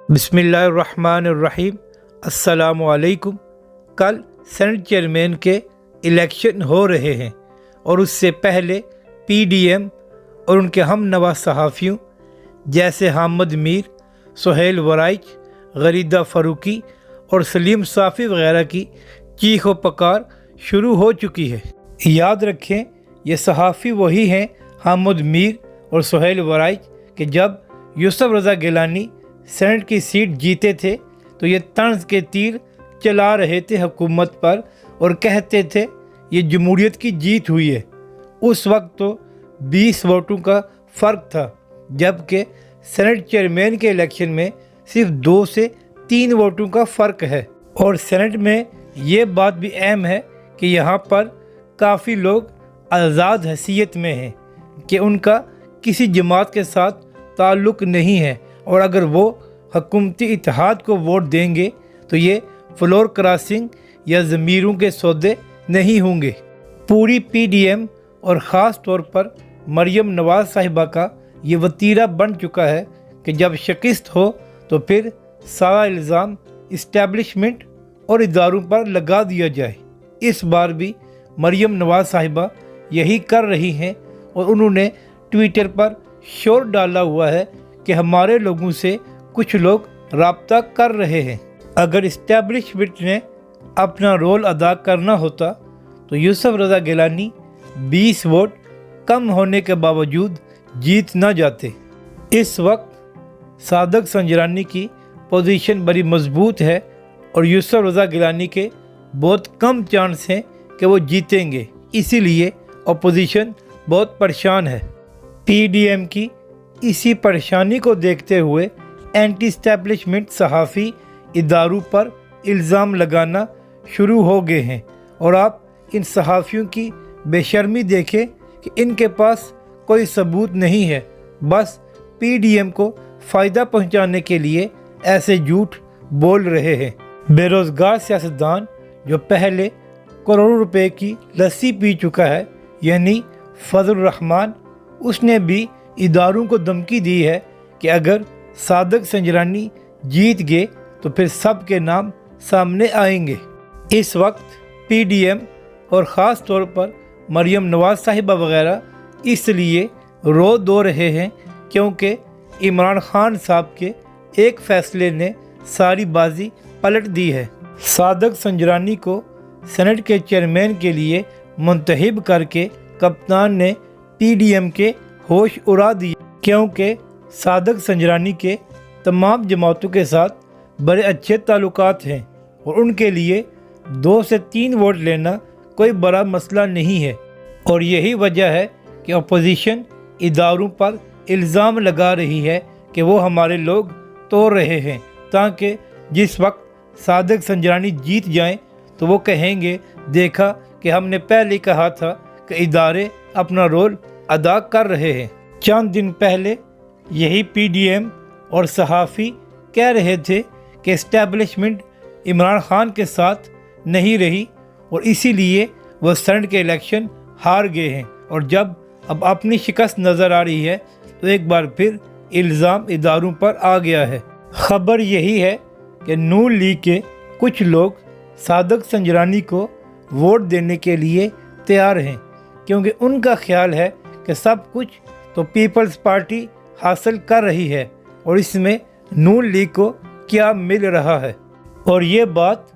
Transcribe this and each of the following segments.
बिस्मिल्लाहिर्रहमानिर्रहीम। अस्सलामु अलैकुम। कल सेनेट चेयरमैन के इलेक्शन हो रहे हैं और उससे पहले पीडीएम और उनके हम नवा सहाफ़ियों जैसे हामिद मीर, सुहेल वराइच, गरीदा फ़ारूकी और सलीम साफ़ी वगैरह की चीख व पुकार शुरू हो चुकी है। याद रखें, ये सहाफ़ी वही हैं हामिद मीर और सुहेल वराइच कि जब यूसुफ रज़ा गिलानी सेनेट की सीट जीते थे तो ये तंज के तीर चला रहे थे हुकूमत पर और कहते थे ये जमहूरियत की जीत हुई है। उस वक्त तो 20 वोटों का फ़र्क था, जबकि सेनेट चेयरमैन के इलेक्शन में सिर्फ 2 से 3 वोटों का फ़र्क है। और सेनेट में ये बात भी अहम है कि यहाँ पर काफ़ी लोग आज़ाद हैसियत में हैं कि उनका किसी जमात के साथ ताल्लुक़ नहीं है, और अगर वो हुकूमती इत्तेहाद को वोट देंगे तो ये फ्लोर क्रॉसिंग या ज़मीरों के सौदे नहीं होंगे। पूरी पीडीएम और ख़ास तौर पर मरियम नवाज़ साहिबा का ये वतीरा बन चुका है कि जब शिकस्त हो तो फिर सारा इल्ज़ाम इस्टेब्लिशमेंट और इदारों पर लगा दिया जाए। इस बार भी मरियम नवाज़ साहिबा यही कर रही हैं और उन्होंने ट्विटर पर शोर डाला हुआ है कि हमारे लोगों से कुछ लोग राब्ता कर रहे हैं। अगर इस्टेब्लिशमेंट ने अपना रोल अदा करना होता तो यूसुफ रज़ा गिलानी 20 वोट कम होने के बावजूद जीत ना जाते। इस वक्त सादक संजरानी की पोजीशन बड़ी मजबूत है और यूसुफ रज़ा गिलानी के बहुत कम चांस हैं कि वो जीतेंगे, इसीलिए अपोजिशन बहुत परेशान है। पीडीएम की इसी परेशानी को देखते हुए एंटी इस्टेब्लिशमेंट सहाफ़ी इदारों पर इल्ज़ाम लगाना शुरू हो गए हैं, और आप इन सहाफ़ियों की बेशर्मी देखें कि इनके पास कोई सबूत नहीं है, बस पीडीएम को फ़ायदा पहुंचाने के लिए ऐसे झूठ बोल रहे हैं। बेरोज़गार सियासतदान जो पहले करोड़ों रुपए की लस्सी पी चुका है, यानी फजल रहमान, उसने भी इदारों को धमकी दी है कि अगर सादक संजरानी जीत गए तो फिर सब के नाम सामने आएंगे। इस वक्त पीडीएम और ख़ास तौर पर मरियम नवाज़ साहिबा वगैरह इसलिए रो दो रहे हैं क्योंकि इमरान खान साहब के एक फ़ैसले ने सारी बाजी पलट दी है। सादक संजरानी को सेनेट के चेयरमैन के लिए मुंतखब करके कप्तान ने पीडीएम के होश उड़ा दिए, क्योंकि सादक संजरानी के तमाम जमातों के साथ बड़े अच्छे ताल्लुकात हैं और उनके लिए 2 से 3 वोट लेना कोई बड़ा मसला नहीं है। और यही वजह है कि अपोजिशन इदारों पर इल्ज़ाम लगा रही है कि वो हमारे लोग तोड़ रहे हैं, ताकि जिस वक्त सादक संजरानी जीत जाएं तो वो कहेंगे देखा कि हमने पहले कहा था कि इदारे अपना रोल अदा कर रहे हैं। चंद दिन पहले यही पीडीएम और सहाफ़ी कह रहे थे कि इस्टेब्लिशमेंट इमरान खान के साथ नहीं रही और इसीलिए वह सेनेट के इलेक्शन हार गए हैं, और जब अब अपनी शिकस्त नज़र आ रही है तो एक बार फिर इल्ज़ाम इदारों पर आ गया है। ख़बर यही है कि नून लीग के कुछ लोग सादक संजरानी को वोट देने के लिए तैयार हैं, क्योंकि उनका ख्याल है कि सब कुछ तो पीपल्स पार्टी हासिल कर रही है और इसमें नून लीग को क्या मिल रहा है। और ये बात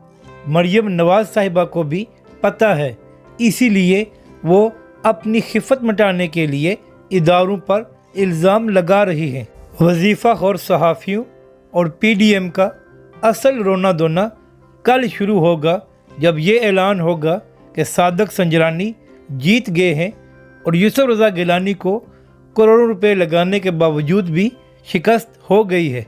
मरियम नवाज़ साहिबा को भी पता है, इसीलिए वो अपनी खिफत मिटाने के लिए इदारों पर इल्ज़ाम लगा रही हैं। वजीफ़ा और सहाफ़ियों और पीडीएम का असल रोना धोना कल शुरू होगा, जब ये ऐलान होगा कि सादक संजरानी जीत गए हैं और यूसुफ रज़ा गिलानी को करोड़ों रुपए लगाने के बावजूद भी शिकस्त हो गई है।